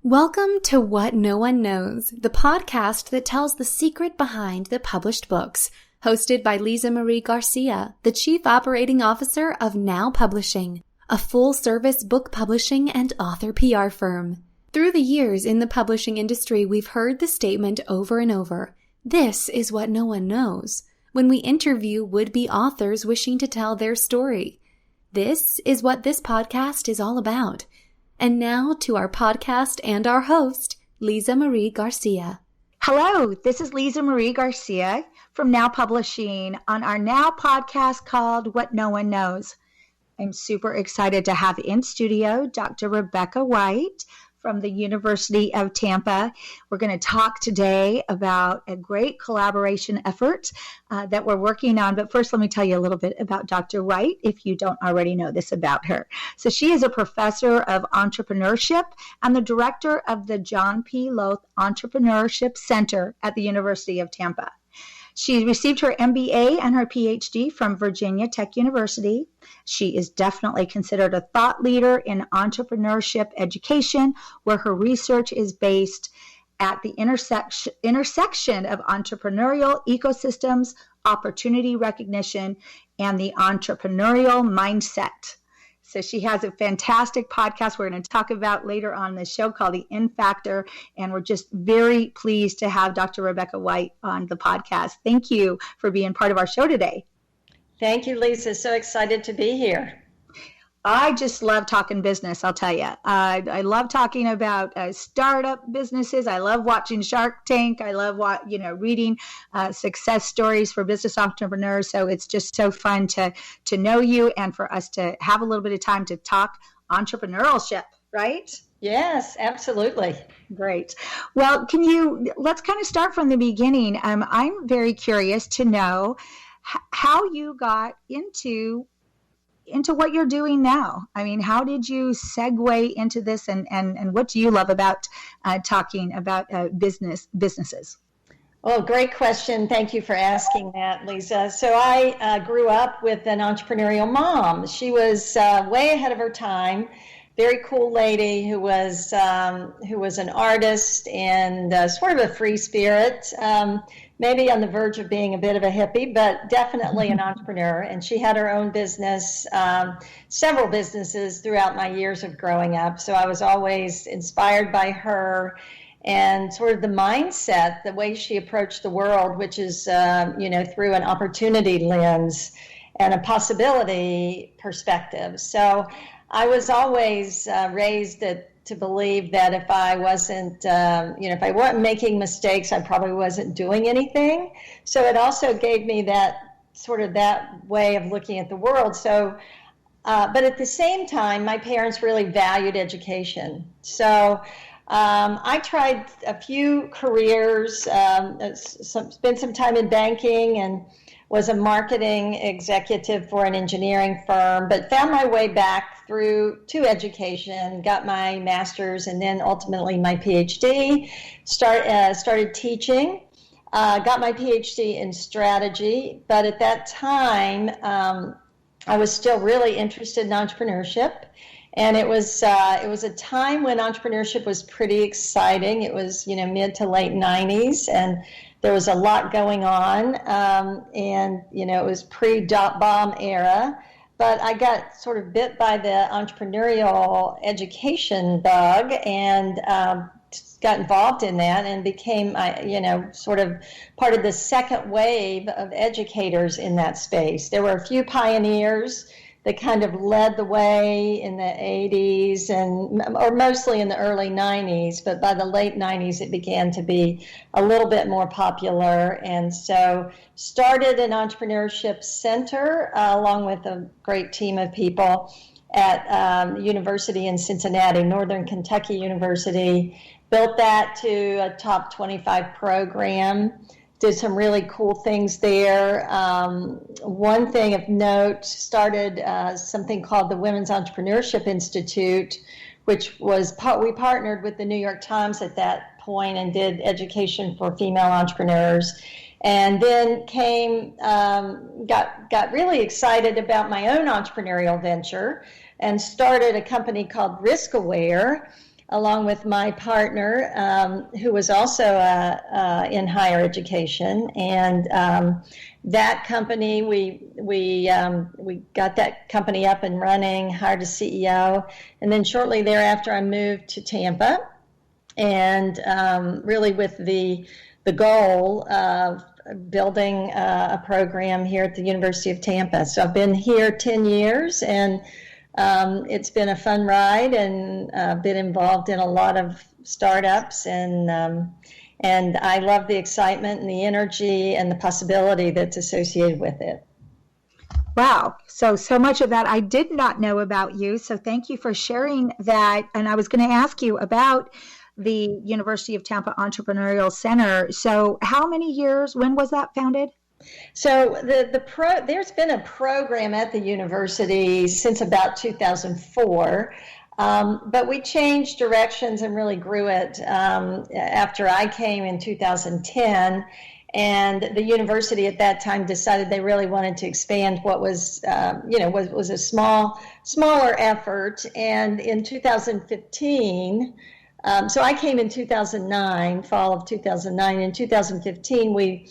Welcome to What No One Knows, the podcast that tells the secret behind the published books, hosted by LIZA Marie Garcia, the Chief Operating Officer of Now Publishing, a full-service book publishing and author PR firm. Through the years in the publishing industry, we've heard the statement over and over, "This is what no one knows," when we interview would-be authors wishing to tell their story. This is what this podcast is all about. And now to our podcast and our host, LIZA Marie Garcia. Hello, this is LIZA Marie Garcia from Now Publishing on our Now podcast called What No One Knows. I'm super excited to have in studio Dr. Rebecca White from the University of Tampa. We're going to talk today about a great collaboration effort that we're working on. But first, let me tell you a little bit about Dr. White, if you don't already know this about her. So she is a professor of entrepreneurship and the director of the John P. Lowth Entrepreneurship Center at the University of Tampa. She received her MBA and her Ph.D. from Virginia Tech University. She is definitely considered a thought leader in entrepreneurship education, where her research is based at the intersection of entrepreneurial ecosystems, opportunity recognition, and the entrepreneurial mindset. So she has a fantastic podcast we're going to talk about later on the show called the Enfactor, and we're just very pleased to have Dr. Rebecca White on the podcast. Thank you for being part of our show today. Thank you, Lisa. So excited to be here. I just love talking business, I'll tell you. I love talking about startup businesses. I love watching Shark Tank. I love reading success stories for business entrepreneurs. So it's just so fun to know you and for us to have a little bit of time to talk entrepreneurship, right? Yes, absolutely. Great. Well, let's kind of start from the beginning. I'm very curious to know how you got into what you're doing now. I mean, how did you segue into this, and what do you love about talking about businesses? Oh, great question. Thank you for asking that, Lisa. So I grew up with an entrepreneurial mom. She was way ahead of her time. Very cool lady who was an artist and sort of a free spirit. Maybe on the verge of being a bit of a hippie, but definitely an entrepreneur. And she had her own business, several businesses throughout my years of growing up. So I was always inspired by her and sort of the mindset, the way she approached the world, which is, through an opportunity lens and a possibility perspective. So I was always raised to believe that if I wasn't, if I weren't making mistakes, I probably wasn't doing anything. So it also gave me that way of looking at the world. So, but at the same time, my parents really valued education. So I tried a few careers, spent some time in banking and was a marketing executive for an engineering firm, but found my way back to education, got my master's and then ultimately my Ph.D., started teaching, got my Ph.D. in strategy, but at that time, I was still really interested in entrepreneurship. And it was a time when entrepreneurship was pretty exciting. It was, mid to late 90s, and there was a lot going on, and, it was pre-dot-bomb era, but I got sort of bit by the entrepreneurial education bug and got involved in that and became, sort of part of the second wave of educators in that space. There were a few pioneers that kind of led the way in the 80s or mostly in the early 90s, but by the late 90s it began to be a little bit more popular. And so started an entrepreneurship center along with a great team of people at University in Cincinnati, Northern Kentucky University, built that to a top 25 program. Did some really cool things there. One thing of note, started something called the Women's Entrepreneurship Institute, which was we partnered with the New York Times at that point and did education for female entrepreneurs. And then got really excited about my own entrepreneurial venture and started a company called Risk Aware, along with my partner, who was also in higher education. And that company, we got that company up and running, hired a CEO, and then shortly thereafter, I moved to Tampa, and really with the goal of building a program here at the University of Tampa. So I've been here 10 years, and it's been a fun ride, and been involved in a lot of startups, and I love the excitement and the energy and the possibility that's associated with it. Wow. So much of that I did not know about you. So thank you for sharing that. And I was going to ask you about the University of Tampa Entrepreneurial Center. So how many years, when was that founded? So there's been a program at the university since about 2004, but we changed directions and really grew it after I came in 2010. And the university at that time decided they really wanted to expand what was a smaller effort. And in 2015, so I came in 2009, fall of 2009. In 2015, we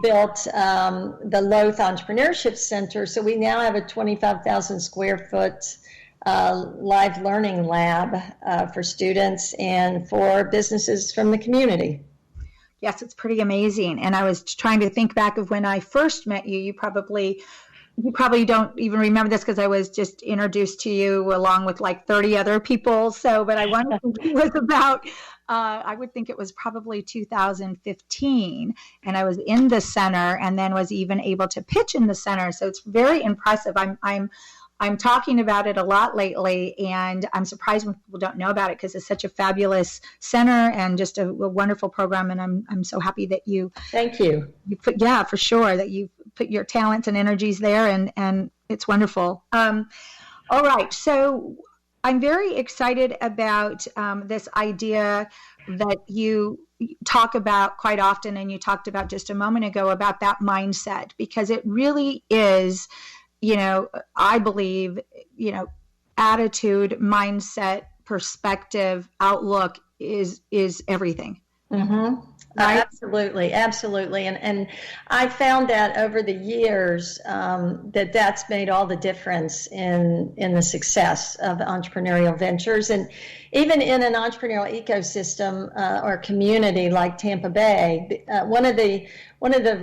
built the Lowth Entrepreneurship Center. So we now have a 25,000 square foot live learning lab for students and for businesses from the community. Yes, it's pretty amazing. And I was trying to think back of when I first met you. You probably don't even remember this because I was just introduced to you along with like 30 other people. So, but I want to think it was about, I would think it was probably 2015. And I was in the center and then was even able to pitch in the center. So it's very impressive. I'm talking about it a lot lately, and I'm surprised when people don't know about it because it's such a fabulous center and just a wonderful program. And I'm so happy that you. Thank you. Yeah, for sure, that you put your talents and energies there, and it's wonderful. All right, so I'm very excited about this idea that you talk about quite often, and you talked about just a moment ago about that mindset, because it really is. I believe, attitude, mindset, perspective, outlook is everything. Mm-hmm. Right? Absolutely. And I found that over the years that's made all the difference in the success of entrepreneurial ventures. And even in an entrepreneurial ecosystem or community like Tampa Bay, one of the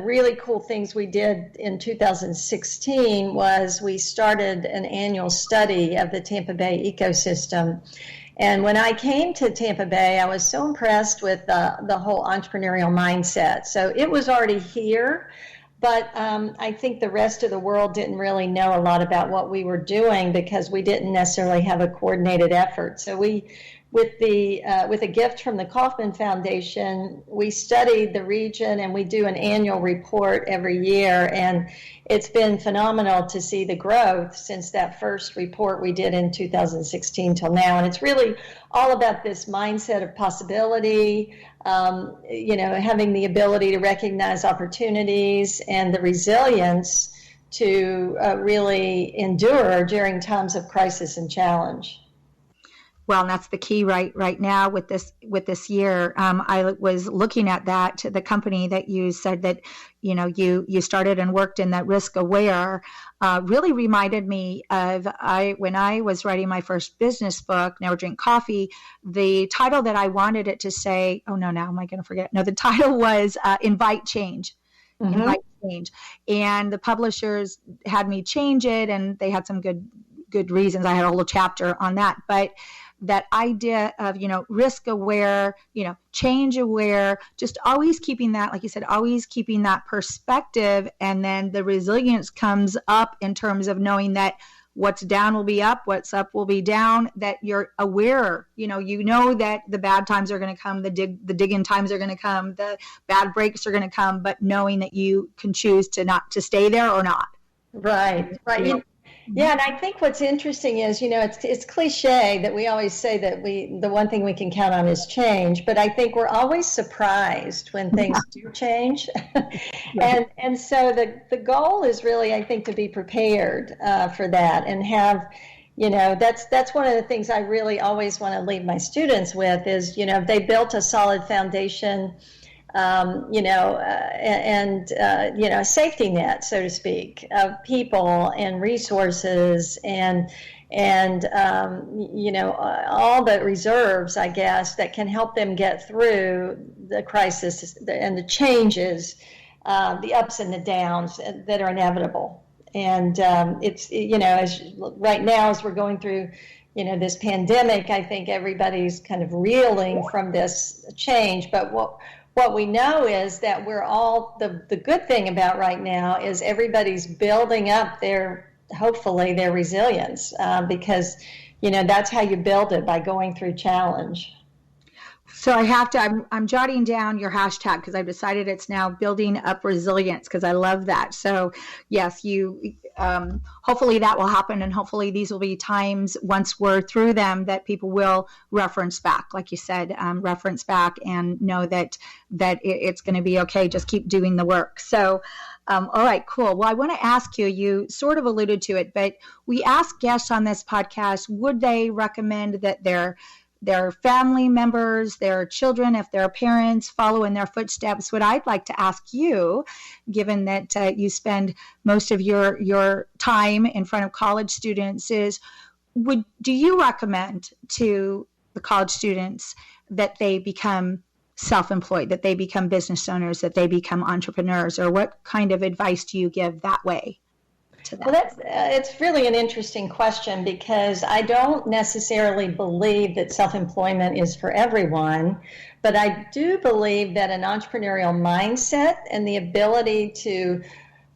really cool things we did in 2016 was we started an annual study of the Tampa Bay ecosystem. And when I came to Tampa Bay, I was so impressed with the whole entrepreneurial mindset. So it was already here, but I think the rest of the world didn't really know a lot about what we were doing because we didn't necessarily have a coordinated effort. So with a gift from the Kauffman Foundation, we studied the region, and we do an annual report every year. And it's been phenomenal to see the growth since that first report we did in 2016 till now. And it's really all about this mindset of possibility, having the ability to recognize opportunities and the resilience to really endure during times of crisis and challenge. Well, and that's the key right now with this year. I was looking at that, the company that you said that, you started and worked in that risk aware, really reminded me of when I was writing my first business book, Never Drink Coffee, the title that I wanted it to say, oh no, now am I going to forget? No, the title was Invite Change. Mm-hmm. Invite Change. And the publishers had me change it, and they had some good reasons. I had a whole chapter on that, but that idea of, risk aware, change aware, just always keeping that, like you said, always keeping that perspective. And then the resilience comes up in terms of knowing that what's down will be up, what's up will be down, that you're aware, that the bad times are going to come, the digging times are going to come, the bad breaks are going to come, but knowing that you can choose to stay there or not. Right. Yeah, and I think what's interesting is, it's cliche that we always say that the one thing we can count on is change, but I think we're always surprised when things do change. And so the goal is really, I think, to be prepared for that and have, that's one of the things I really always want to leave my students with is, they built a solid foundation, a safety net, so to speak, of people and resources and all the reserves, I guess, that can help them get through the crisis and the changes, the ups and the downs that are inevitable. And it's, as right now, as we're going through, this pandemic, I think everybody's kind of reeling from this change. But what we know is that we're all, the good thing about right now is everybody's building up hopefully their resilience, because, that's how you build it, by going through challenge. So I'm jotting down your hashtag because I've decided it's now building up resilience, because I love that. So yes, hopefully that will happen. And hopefully these will be times, once we're through them, that people will reference back, like you said, reference back and know that it's going to be okay. Just keep doing the work. So, all right, cool. Well, I want to ask you, you sort of alluded to it, but we ask guests on this podcast, would they recommend that their family members, their children, if their parents follow in their footsteps? What I'd like to ask you, given that you spend most of your time in front of college students, is do you recommend to the college students that they become self-employed, that they become business owners, that they become entrepreneurs, or what kind of advice do you give that way to them? Well, it's really an interesting question, because I don't necessarily believe that self-employment is for everyone, but I do believe that an entrepreneurial mindset and the ability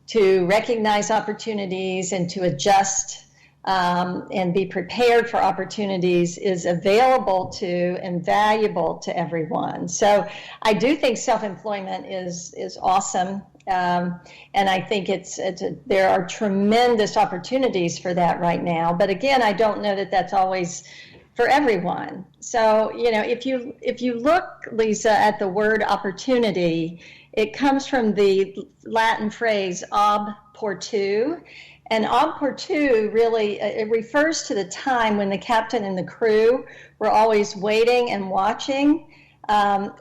to recognize opportunities and to adjust and be prepared for opportunities is available to and valuable to everyone. So I do think self-employment is awesome. And I think there are tremendous opportunities for that right now. But again, I don't know that that's always for everyone. So, if you look, Lisa, at the word opportunity, it comes from the Latin phrase ob portu. And ob portu really, it refers to the time when the captain and the crew were always waiting and watching,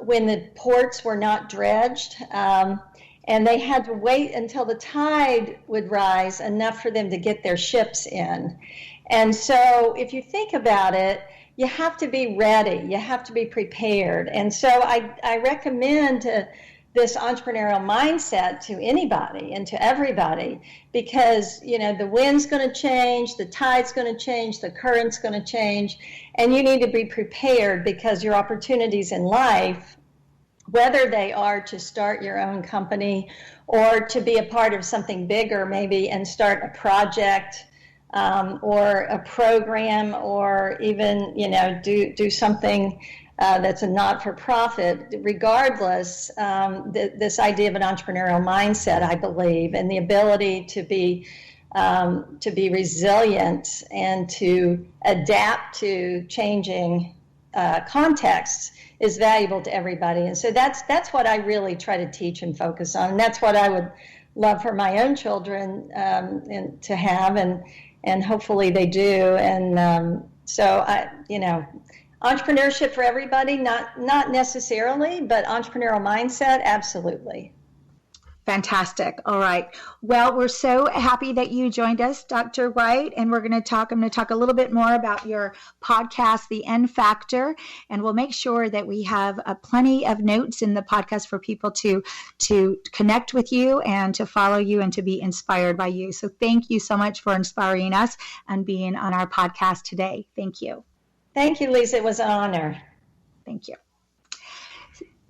when the ports were not dredged. And they had to wait until the tide would rise enough for them to get their ships in. And so if you think about it, you have to be ready. You have to be prepared. And so I recommend this entrepreneurial mindset to anybody and to everybody, because, the wind's going to change, the tide's going to change, the current's going to change, and you need to be prepared, because your opportunities in life, whether they are to start your own company or to be a part of something bigger maybe and start a project or a program, or even, do something that's a not-for-profit, regardless, this idea of an entrepreneurial mindset, I believe, and the ability to be resilient and to adapt to changing contexts is valuable to everybody. And so that's what I really try to teach and focus on. And that's what I would love for my own children and to have, and hopefully they do. And so entrepreneurship for everybody, not necessarily, but entrepreneurial mindset, absolutely. Fantastic. All right. Well, we're so happy that you joined us, Dr. White, and I'm going to talk a little bit more about your podcast, The Enfactor, and we'll make sure that we have plenty of notes in the podcast for people to connect with you and to follow you and to be inspired by you. So thank you so much for inspiring us and being on our podcast today. Thank you. Thank you, Lisa. It was an honor. Thank you.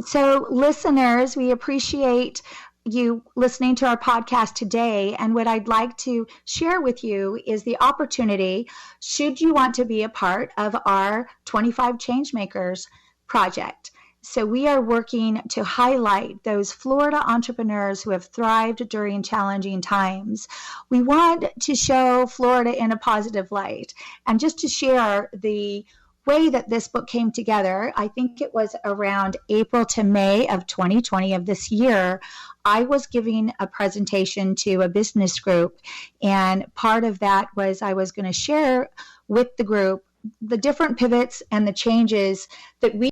So listeners, we appreciate you listening to our podcast today. And what I'd like to share with you is the opportunity, should you want to be a part of our 25 Changemakers project. So we are working to highlight those Florida entrepreneurs who have thrived during challenging times. We want to show Florida in a positive light. And just to share the way that this book came together, I think it was around April to May of 2020 of this year, I was giving a presentation to a business group, and part of that was I was going to share with the group the different pivots and the changes that we